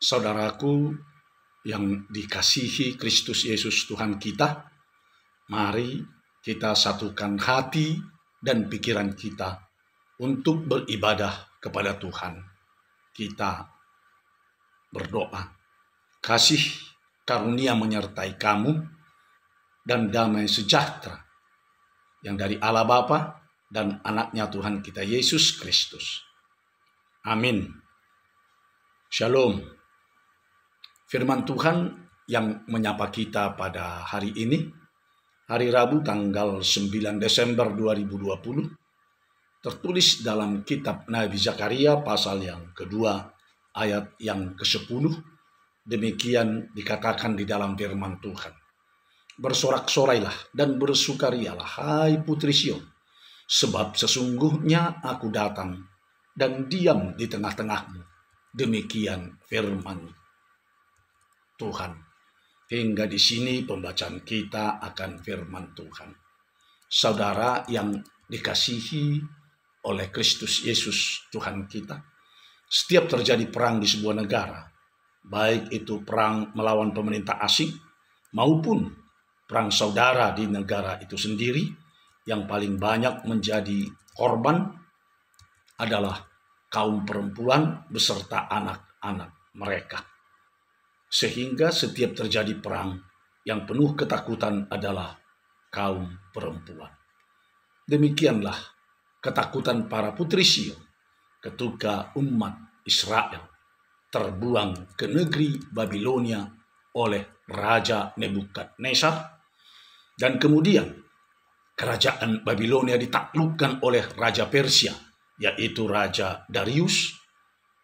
Saudaraku yang dikasihi Kristus Yesus Tuhan kita, mari kita satukan hati dan pikiran kita untuk beribadah kepada Tuhan. Kita berdoa. Kasih karunia menyertai kamu dan damai sejahtera yang dari Allah Bapa dan anaknya Tuhan kita Yesus Kristus. Amin. Shalom. Firman Tuhan yang menyapa kita pada hari ini, hari Rabu tanggal 9 Desember 2020, tertulis dalam kitab Nabi Zakaria pasal yang kedua, ayat yang ke-10. Demikian dikatakan di dalam firman Tuhan. Bersorak-sorailah dan bersukarialah, hai putri Sion, sebab sesungguhnya aku datang dan diam di tengah-tengahmu. Demikian firman Tuhan. Hingga di sini pembacaan kita akan firman Tuhan. Saudara yang dikasihi oleh Kristus Yesus Tuhan kita, setiap terjadi perang di sebuah negara, baik itu perang melawan pemerintah asing maupun perang saudara di negara itu sendiri, yang paling banyak menjadi korban adalah kaum perempuan beserta anak-anak mereka. Sehingga setiap terjadi perang, yang penuh ketakutan adalah kaum perempuan. Demikianlah ketakutan para putri Sion ketika umat Israel terbuang ke negeri Babilonia oleh Raja Nebukadnezar, dan kemudian kerajaan Babilonia ditaklukkan oleh Raja Persia, yaitu Raja Darius,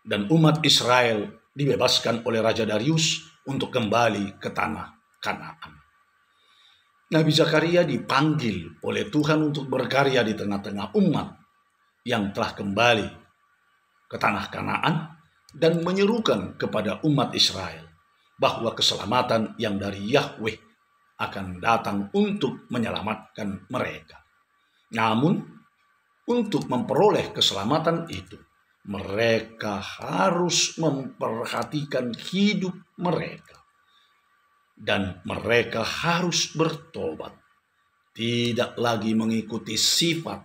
dan umat Israel dibebaskan oleh Raja Darius untuk kembali ke tanah Kanaan. Nabi Zakaria dipanggil oleh Tuhan untuk berkarya di tengah-tengah umat yang telah kembali ke tanah Kanaan dan menyerukan kepada umat Israel bahwa keselamatan yang dari Yahweh akan datang untuk menyelamatkan mereka. Namun, untuk memperoleh keselamatan itu, mereka harus memperhatikan hidup mereka. Dan mereka harus bertobat. Tidak lagi mengikuti sifat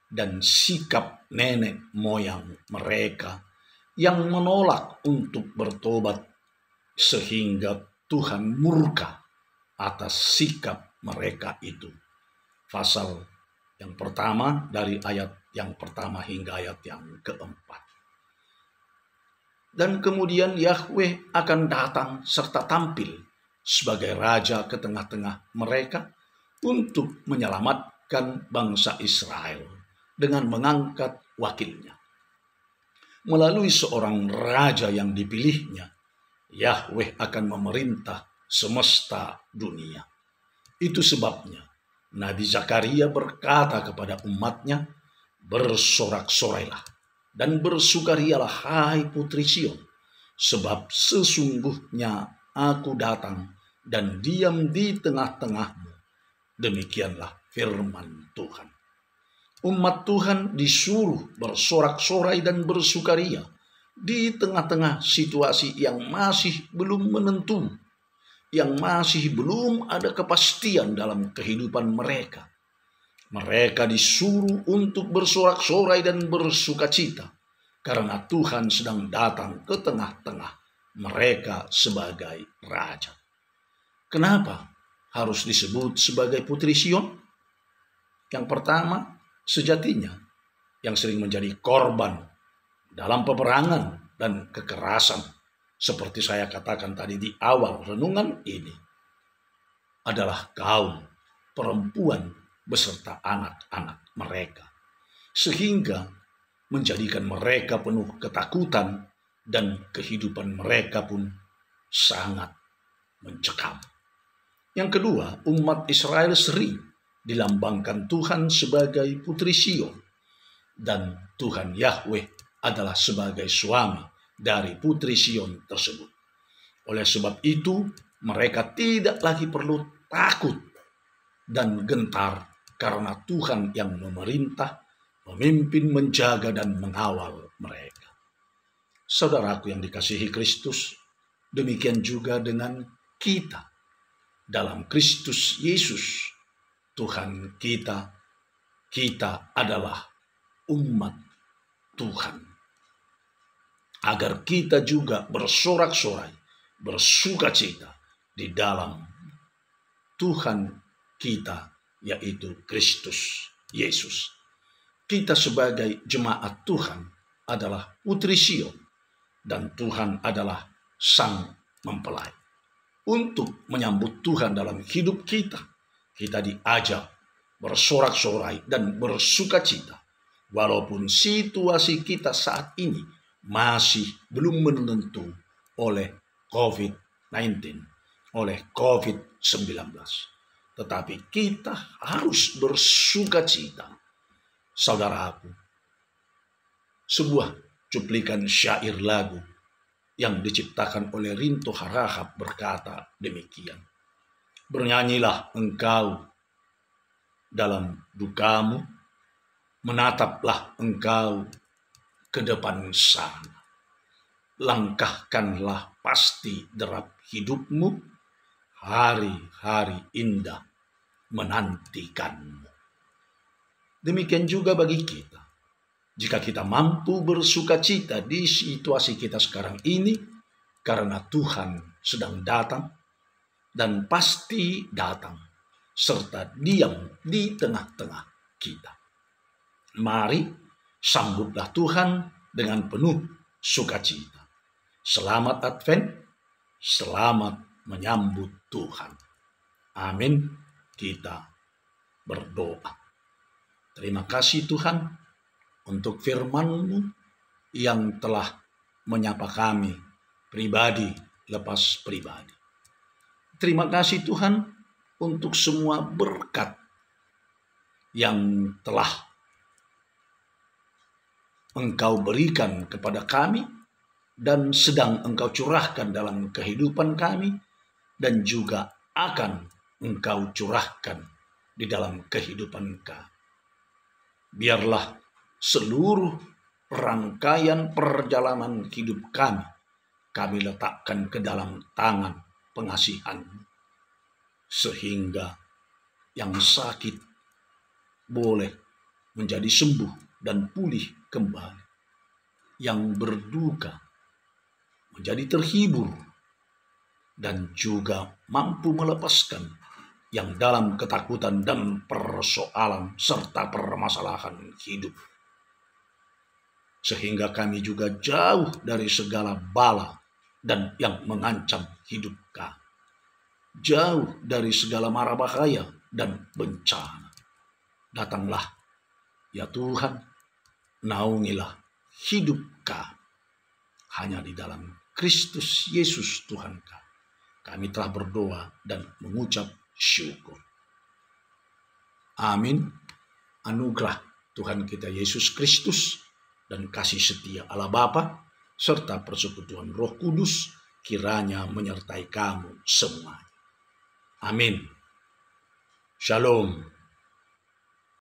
dan sikap nenek moyang mereka yang menolak untuk bertobat, sehingga Tuhan murka atas sikap mereka itu. Pasal yang pertama dari ayat yang pertama hingga ayat yang keempat. Dan kemudian Yahweh akan datang serta tampil sebagai raja ke tengah-tengah mereka untuk menyelamatkan bangsa Israel dengan mengangkat wakilnya. Melalui seorang raja yang dipilihnya, Yahweh akan memerintah semesta dunia. Itu sebabnya Nabi Zakaria berkata kepada umatnya, bersorak-sorailah dan bersukarialah, hai putri Sion, sebab sesungguhnya aku datang dan diam di tengah-tengahmu. Demikianlah firman Tuhan. Umat Tuhan disuruh bersorak-sorai dan bersukaria di tengah-tengah situasi yang masih belum menentu, yang masih belum ada kepastian dalam kehidupan mereka. Mereka disuruh untuk bersorak-sorai dan bersukacita karena Tuhan sedang datang ke tengah-tengah mereka sebagai raja. Kenapa harus disebut sebagai putri Sion? Yang pertama, sejatinya yang sering menjadi korban dalam peperangan dan kekerasan, seperti saya katakan tadi di awal renungan ini, adalah kaum perempuan beserta anak-anak mereka, sehingga menjadikan mereka penuh ketakutan dan kehidupan mereka pun sangat mencekam. Yang kedua, umat Israel sering dilambangkan Tuhan sebagai putri Sion, dan Tuhan Yahweh adalah sebagai suami dari putri Sion tersebut. Oleh sebab itu, mereka tidak lagi perlu takut dan gentar karena Tuhan yang memerintah, memimpin, menjaga, dan mengawal mereka. Saudaraku yang dikasihi Kristus, Demikian juga dengan kita dalam Kristus Yesus, Tuhan kita. Kita adalah umat Tuhan. Agar kita juga bersorak-sorai, bersukacita di dalam Tuhan kita, yaitu Kristus Yesus. Kita sebagai jemaat Tuhan adalah putri Sion, dan Tuhan adalah sang mempelai. Untuk menyambut Tuhan dalam hidup kita, kita diajak bersorak-sorai dan bersukacita. Walaupun situasi kita saat ini masih belum menentu oleh COVID-19, oleh COVID-19. Tetapi kita harus bersukacita. Saudaraku, sebuah cuplikan syair lagu yang diciptakan oleh Rinto Harahap berkata demikian. Bernyanyilah engkau dalam dukamu, menataplah engkau ke depan sana. Langkahkanlah pasti derap hidupmu, hari-hari indah menantikanmu. Demikian juga bagi kita. Jika kita mampu bersukacita di situasi kita sekarang ini, karena Tuhan sedang datang, dan pasti datang, serta diam di tengah-tengah kita. Mari sambutlah Tuhan dengan penuh sukacita. Selamat Advent, selamat menyambut Tuhan. Amin. Kita berdoa. Terima kasih Tuhan untuk firman-Mu yang telah menyapa kami pribadi lepas pribadi. Terima kasih Tuhan untuk semua berkat yang telah Engkau berikan kepada kami dan sedang Engkau curahkan dalam kehidupan kami dan juga akan Engkau curahkan di dalam kehidupan kami. Biarlah seluruh rangkaian perjalanan hidup kami letakkan ke dalam tangan pengasihan-Mu, sehingga yang sakit boleh menjadi sembuh dan pulih kembali, yang berduka menjadi terhibur, dan juga mampu melepaskan yang dalam ketakutan dan persoalan serta permasalahan hidup. Sehingga kami juga jauh dari segala bala dan yang mengancam hidup kami. Jauh dari segala mara bahaya dan bencana. Datanglah, ya Tuhan, naungilah hidup kami. Hanya di dalam Kristus Yesus Tuhan kami telah berdoa dan mengucap syukur. Amin. Anugerah Tuhan kita Yesus Kristus dan kasih setia Allah Bapa serta persekutuan Roh Kudus kiranya menyertai kamu semua. Amin. Shalom.